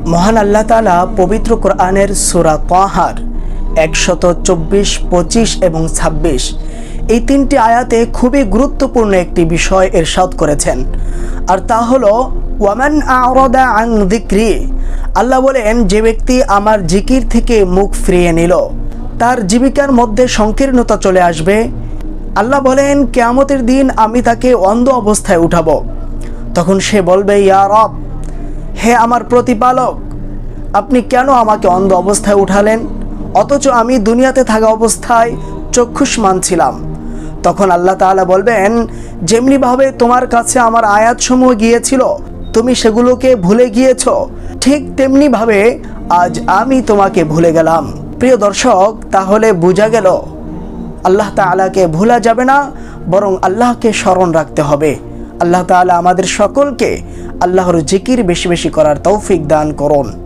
মহান আল্লাহ তাআলা পবিত্র কোরআনের সূরা তাহার 124, 25 এবং 26 এই তিনটি আয়াতে খুবই গুরুত্বপূর্ণ একটি বিষয় ইরশাদ করেছেন, আর তা হলো ওয়ামান আ'রাদা আন যিকরি। আল্লাহ বলেন, যে ব্যক্তি আমার জিকির থেকে মুখ ফিরিয়ে নিল তার জীবিকার মধ্যে সংকীর্ণতা চলে আসবে। আল্লাহ বলেন, কিয়ামতের দিন আমি তাকে অন্ধ অবস্থায় উঠাবো। তখন সে বলবে, ইয়া রব, হে আমার প্রতিপালক, আপনি কেন আমাকে অন্ধ অবস্থায় উঠালেন, অথচ আমি দুনিয়াতে থাকা অবস্থায় চক্ষুষ্মান ছিলাম। তখন আল্লাহ তাআলা বলবেন, যেমনিভাবে তোমার কাছে আমার আয়াতসমূহ গিয়েছিল তুমি সেগুলোকে ভুলে গিয়েছ, ঠিক তেমনিভাবে আজ আমি তোমাকে ভুলে গেলাম। প্রিয় দর্শক, তাহলে বোঝা গেল আল্লাহ তাআলাকে ভোলা যাবে না, বরং আল্লাহকে স্মরণ রাখতে হবে। আল্লাহ তাআলা আমাদের সকলকে আল্লাহর জিকির বেশি বেশি করার তৌফিক দান করুন।